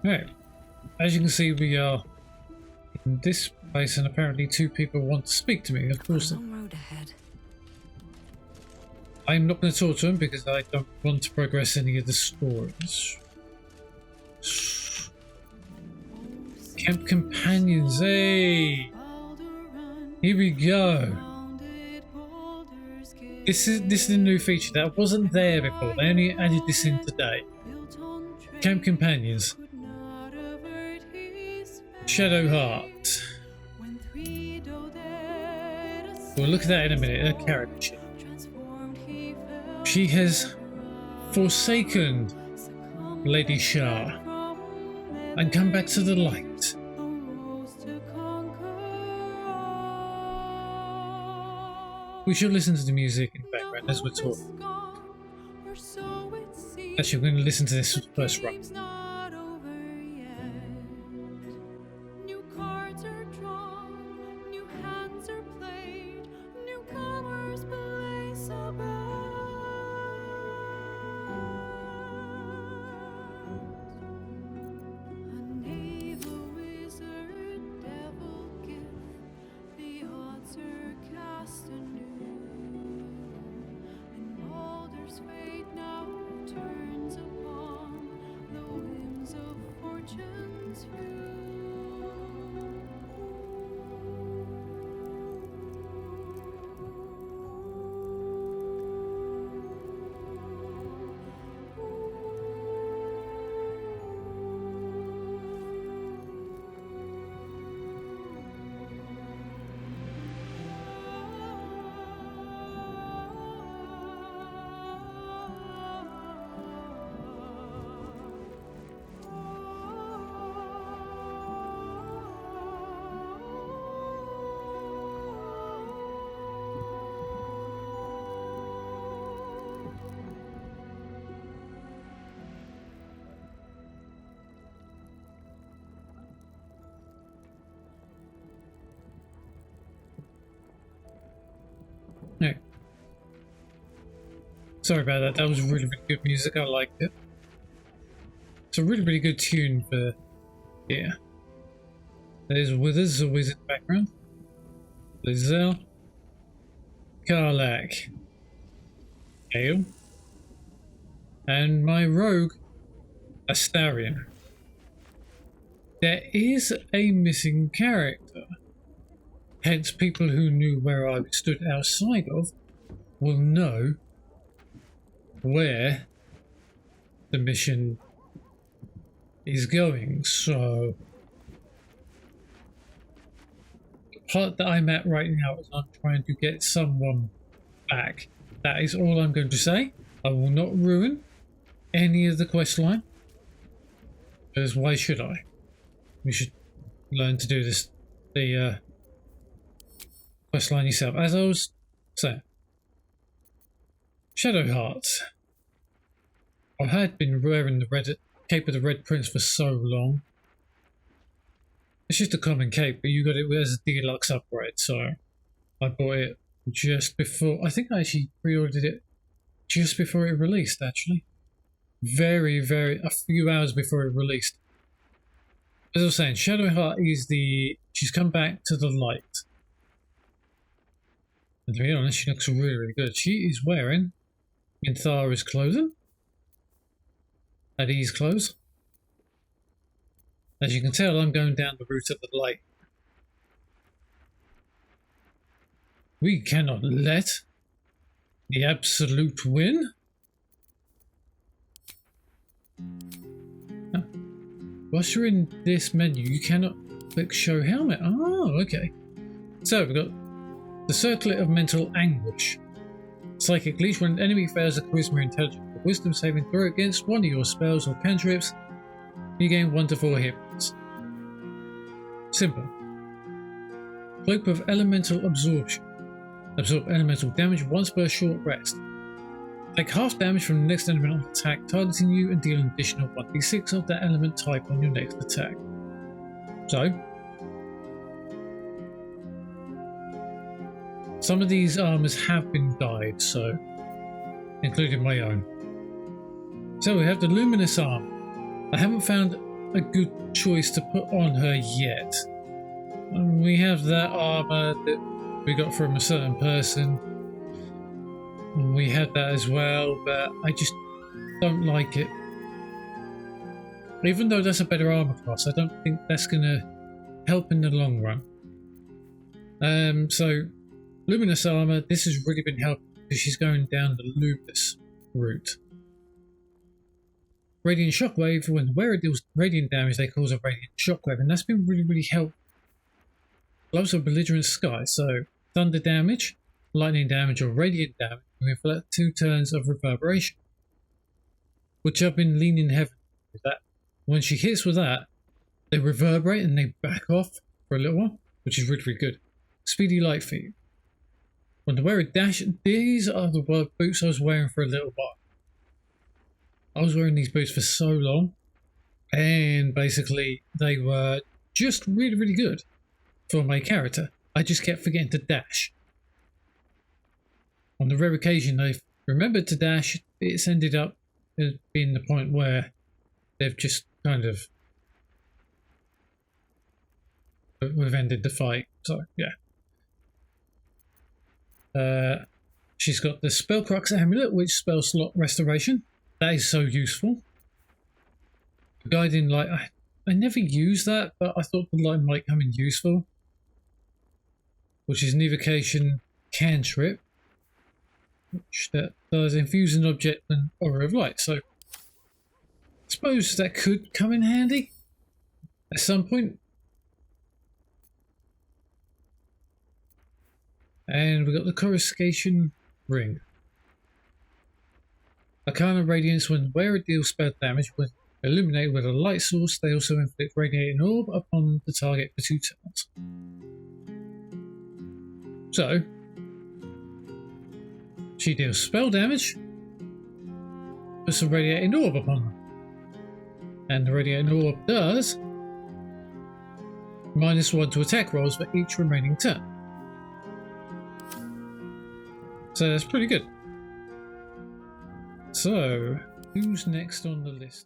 Right. As you can see, we are in this place, and apparently two people want to speak to me. Of course, Long road ahead. I'm not going to talk to them because I don't want to progress any of the stories. Camp companions, hey! Here we go. This is a new feature that wasn't there before. They only added this in today. Camp companions. ShadowHeart. We'll look at that in a minute. Her character. She has forsaken Lady Shah and come back to the light. We should listen to the music in the background as we're talking. Actually, we're going to listen to this first run. No. Sorry about that. That was really, really good music. I liked it. It's a really, really good tune for... Yeah. There's Withers, always in the background. Lizelle. Karlak. Gale. And my rogue, Astarion. There is a missing character. Hence, people who knew where I stood outside of will know where the mission is going. So, the part that I'm at right now is I'm trying to get someone back. That is all I'm going to say. I will not ruin any of the quest line, because why should I? We should learn to do this. The quest line yourself. As I was saying, ShadowHeart. I had been wearing the cape of the Red Prince for so long. It's just a common cape, but you got it as a deluxe upgrade, so I bought it just before. I think I actually pre-ordered it just before it released, actually. A few hours before it released. As I was saying, ShadowHeart is she's come back to the light. And to be honest, she looks really, really good. She is wearing Minthara's clothing. Adie's clothes. As you can tell, I'm going down the route of the light. We cannot let the absolute win. Oh. Whilst you're in this menu, you cannot click show helmet. Oh, okay. So we've got the Circlet of Mental Anguish. Psychic Leech. When an enemy fails a charisma intelligence or wisdom saving throw against one of your spells or cantrips, you gain 1 to 4 hit points. Simple. Cloak of Elemental Absorption. Absorb elemental damage once per short rest. Take half damage from the next element on attack targeting you and deal an additional 1d6 of that element type on your next attack. So, some of these armors have been dyed, so including my own. So we have the Luminous Arm. I haven't found a good choice to put on her yet. We have that armor that we got from a certain person. And we had that as well, but I just don't like it. Even though that's a better armor class, I don't think that's going to help in the long run. So, Luminous armor, this has really been helping because she's going down the Luminous route. Radiant Shockwave, when the wearer deals radiant damage, they cause a Radiant Shockwave, and that's been really helpful. Gloves of Belligerent Sky, so thunder damage, lightning damage, or radiant damage, and we inflict 2 turns of reverberation. Which I've been leaning heavily with that. When she hits with that, they reverberate and they back off for a little while, which is really good. Speedy Light Feet. When the wearer dash, these are the boots I was wearing for a little while. I was wearing these boots for so long, and basically they were just really good for my character. I just kept forgetting to dash. On the rare occasion I've remembered to dash, it's ended up being the point where they've just kind of we've ended the fight. So yeah. She's got the Spellcrux Amulet, which spell slot restoration. That is so useful. Guiding Light, I never use that, but I thought the light might come in useful. Which is an evocation cantrip, which that does infuse an object with an aura of light. So I suppose that could come in handy at some point. And we've got the Coruscation Ring. Arcana Radiance, when the wearer deals spell damage when illuminated with a light source, they also inflict Radiating Orb upon the target for 2 turns. So, she deals spell damage, puts a Radiating Orb upon them. And the Radiating Orb does -1 to attack rolls for each remaining turn. So that's pretty good. So, who's next on the list?